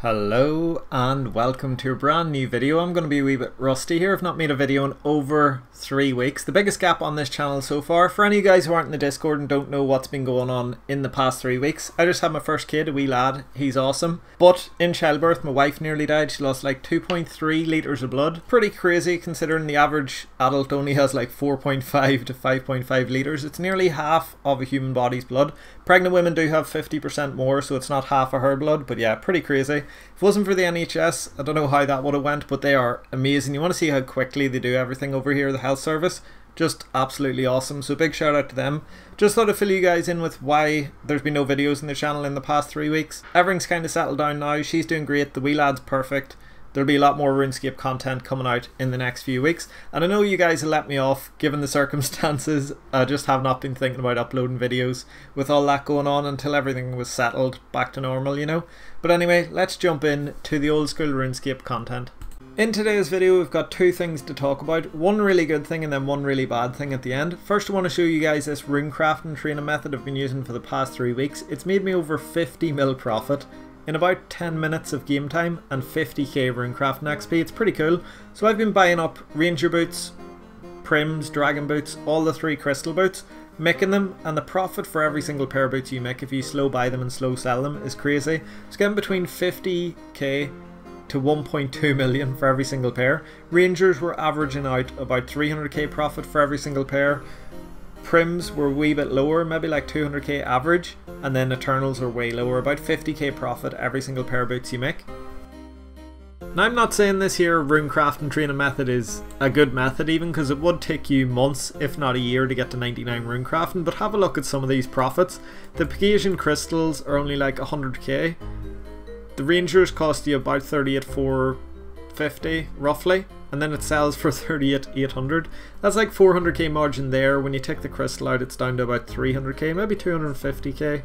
Hello and welcome to a brand new video. I'm going to be a wee bit rusty here. I've not made a video in over 3 weeks. The biggest gap on this channel so far. For any of you guys who aren't in the Discord and don't know what's been going on in the past 3 weeks, I just had my first kid, a wee lad. He's awesome. But in childbirth, my wife nearly died. She lost like 2.3 litres of blood. Pretty crazy considering the average adult only has like 4.5 to 5.5 litres. It's nearly half of a human body's blood. Pregnant women do have 50% more, so it's not half of her blood. But yeah, pretty crazy. If it wasn't for the NHS, I don't know how that would have went, but they are amazing. You want to see how quickly they do everything over here, the health service. Just absolutely awesome. So big shout out to them. Just thought I'd fill you guys in with why there's been no videos in the channel in the past 3 weeks. Everything's kind of settled down now. She's doing great. The wee lad's perfect. There'll be a lot more RuneScape content coming out in the next few weeks. And I know you guys will let me off given the circumstances. I just have not been thinking about uploading videos with all that going on until everything was settled back to normal, you know. But anyway, let's jump in to the old school RuneScape content. In today's video, we've got two things to talk about. One really good thing and then one really bad thing at the end. First, I want to show you guys this runecrafting training method I've been using for the past 3 weeks. It's made me over 50 mil profit in about 10 minutes of game time and 50k runecrafting XP. It's pretty cool. So I've been buying up ranger boots, prims, dragon boots, all the 3 crystal boots, making them, and the profit for every single pair of boots you make if you slow buy them and slow sell them is crazy. It's getting between 50k to 1.2 million for every single pair. Rangers were averaging out about 300k profit for every single pair. Prims were a wee bit lower, maybe like 200k average, and then Eternals are way lower, about 50k profit every single pair of boots you make. Now I'm not saying this here runecrafting training method is a good method even, because it would take you months if not a year to get to 99 runecrafting, but have a look at some of these profits. The Pegasian crystals are only like 100k. The Rangers cost you about 30 at 450 roughly, and then it sells for 30 at 800. That's like 400k margin there. When you take the crystal out, it's down to about 300k, maybe 250k.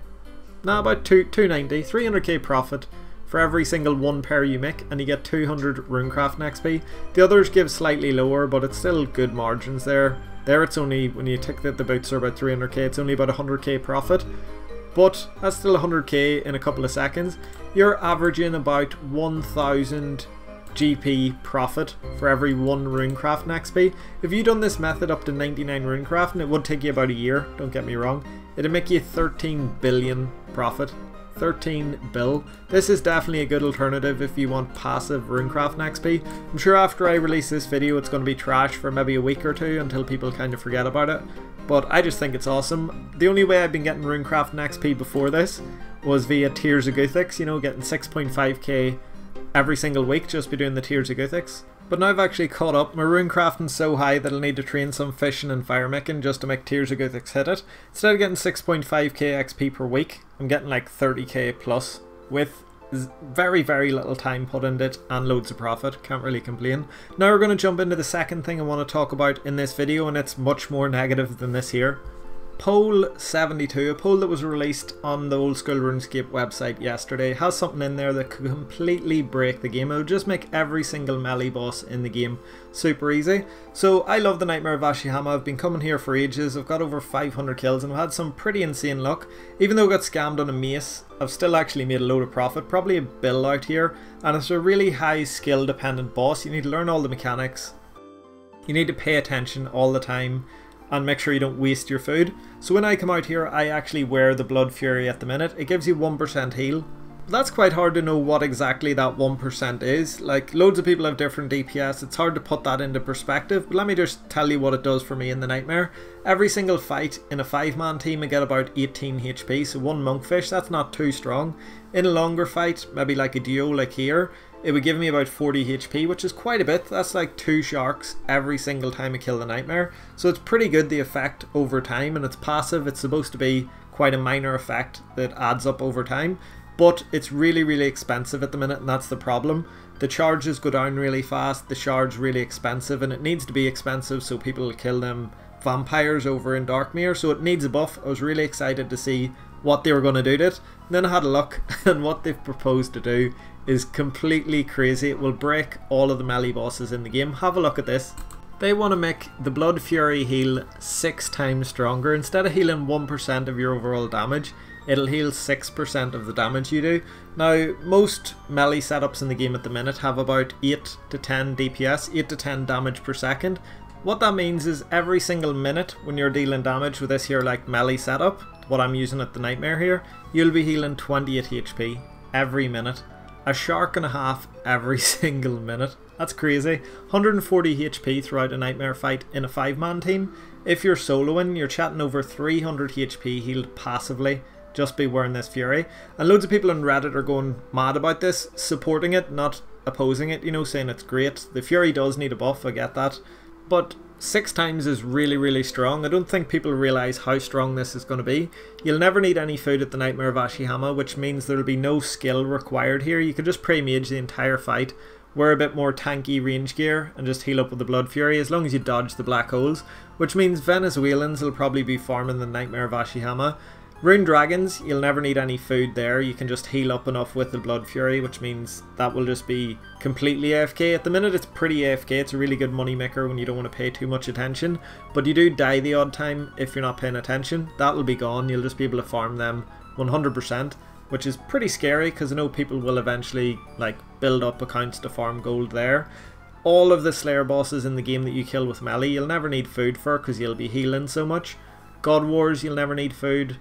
No, about 290, 300k profit for every single one pair you make, and you get 200 runecrafting XP. The others give slightly lower, but it's still good margins there. There it's only, when you take the boots are about 300k, it's only about 100k profit. But that's still 100k in a couple of seconds. You're averaging about 1000 GP profit for every 1 runecrafting XP. If you done this method up to 99 runecrafting, it would take you about a year, don't get me wrong. It'd make you 13 billion profit. 13 bill. This is definitely a good alternative if you want passive runecrafting XP. I'm sure after I release this video it's going to be trash for maybe a week or two until people kind of forget about it. But I just think it's awesome. The only way I've been getting runecrafting XP before this was via Tears of Guthix, you know, getting 6.5k every single week just by doing the Tears of Guthix. But now I've actually caught up. My runecrafting's so high that I'll need to train some fishing and fire making just to make Tears of Guthix hit it. Instead of getting 6.5k XP per week, I'm getting like 30k plus with very little time put into it and loads of profit. Can't really complain. Now we're going to jump into the second thing I want to talk about in this video, and it's much more negative than this here. Poll 72, a poll that was released on the old school RuneScape website yesterday, has something in there that could completely break the game. It would just make every single melee boss in the game super easy. So I love the Nightmare of Ashihama. I've been coming here for ages. I've got over 500 kills and I've had some pretty insane luck. Even though I got scammed on a mace, I've still actually made a load of profit, probably a bill out here. And it's a really high skill dependent boss. You need to learn all the mechanics. You need to pay attention all the time and make sure you don't waste your food. So when I come out here, I actually wear the Blood Fury at the minute. It gives you 1% heal. But that's quite hard to know what exactly that 1% is. Like, loads of people have different DPS. It's hard to put that into perspective, but let me just tell you what it does for me in the Nightmare. Every single fight in a 5-man team, I get about 18 HP, so 1 monkfish, that's not too strong. In a longer fight, maybe like a duo like here, it would give me about 40 HP, which is quite a bit. That's like 2 sharks every single time I kill the Nightmare. So it's pretty good, the effect over time, and it's passive. It's supposed to be quite a minor effect that adds up over time. But it's really expensive at the minute, and that's the problem. The charges go down really fast, the shard's really expensive, and it needs to be expensive so people will kill them vampires over in Darkmere, so it needs a buff. I was really excited to see what they were going to do to it. And then I had a look, and what they've proposed to do is completely crazy. It will break all of the melee bosses in the game. Have a look at this. They want to make the Blood Fury heal 6 times stronger. Instead of healing 1% of your overall damage, it'll heal 6% of the damage you do. Now, most melee setups in the game at the minute have about 8 to 10 DPS, 8 to 10 damage per second. What that means is every single minute when you're dealing damage with this here like melee setup, what I'm using at the Nightmare here, you'll be healing 28 HP every minute. A shark and a half every single minute. That's crazy. 140 HP throughout a Nightmare fight in a 5-man team. If you're soloing, you're chatting over 300 HP healed passively just by wearing this Fury. And loads of people on Reddit are going mad about this, supporting it, not opposing it, you know, saying it's great. The Fury does need a buff, I get that. But 6 times is really, really strong. I don't think people realise how strong this is going to be. You'll never need any food at the Nightmare of Ashihama, which means there'll be no skill required here. You can just pray mage the entire fight, wear a bit more tanky range gear, and just heal up with the Blood Fury as long as you dodge the black holes, which means Venezuelans will probably be farming the Nightmare of Ashihama. Rune Dragons, you'll never need any food there, you can just heal up enough with the Blood Fury, which means that will just be completely AFK. At the minute it's pretty AFK, it's a really good money maker when you don't want to pay too much attention, but you do die the odd time if you're not paying attention. That'll be gone, you'll just be able to farm them 100%, which is pretty scary because I know people will eventually like build up accounts to farm gold there. All of the Slayer bosses in the game that you kill with melee, you'll never need food for because you'll be healing so much. God Wars, you'll never need food.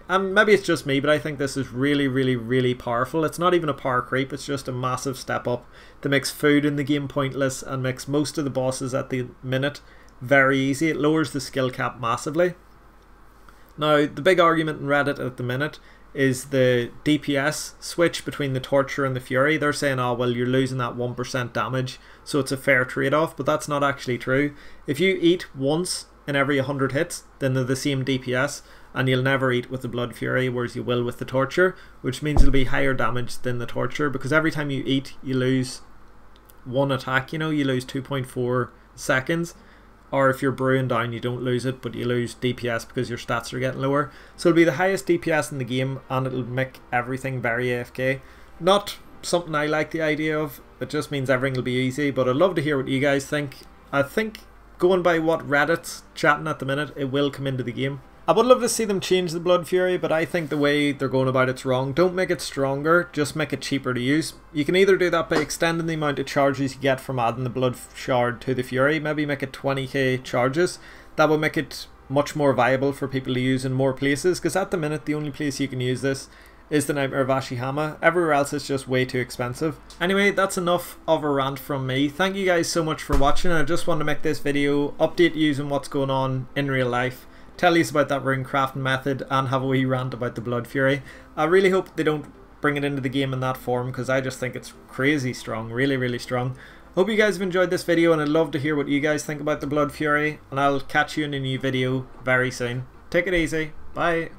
Maybe it's just me, but I think this is really, really, really powerful. It's not even a power creep, it's just a massive step up that makes food in the game pointless and makes most of the bosses at the minute very easy. It lowers the skill cap massively. Now, the big argument in Reddit at the minute is the DPS switch between the Torture and the Fury. They're saying, oh well, you're losing that 1% damage, so it's a fair trade-off, but that's not actually true. If you eat once in every 100 hits, then they're the same DPS, and you'll never eat with the Blood Fury, whereas you will with the Torture, which means it'll be higher damage than the Torture, because every time you eat, you lose one attack, you know, you lose 2.4 seconds, or if you're brewing down, you don't lose it, but you lose DPS because your stats are getting lower. So it'll be the highest DPS in the game, and it'll make everything very AFK. Not something I like the idea of, it just means everything will be easy, but I'd love to hear what you guys think. I think, going by what Reddit's chatting at the minute, it will come into the game. I would love to see them change the Blood Fury, but I think the way they're going about it's wrong. Don't make it stronger, just make it cheaper to use. You can either do that by extending the amount of charges you get from adding the Blood Shard to the Fury, maybe make it 20k charges. That will make it much more viable for people to use in more places, because at the minute the only place you can use this is the Nightmare of Ashihama. Everywhere else it's just way too expensive. Anyway, that's enough of a rant from me. Thank you guys so much for watching. I just want to make this video, update you on what's going on in real life, tell you about that Runecrafting method, and have a wee rant about the Blood Fury. I really hope they don't bring it into the game in that form, because I just think it's crazy strong, really, really strong. Hope you guys have enjoyed this video, and I'd love to hear what you guys think about the Blood Fury, and I'll catch you in a new video very soon. Take it easy. Bye.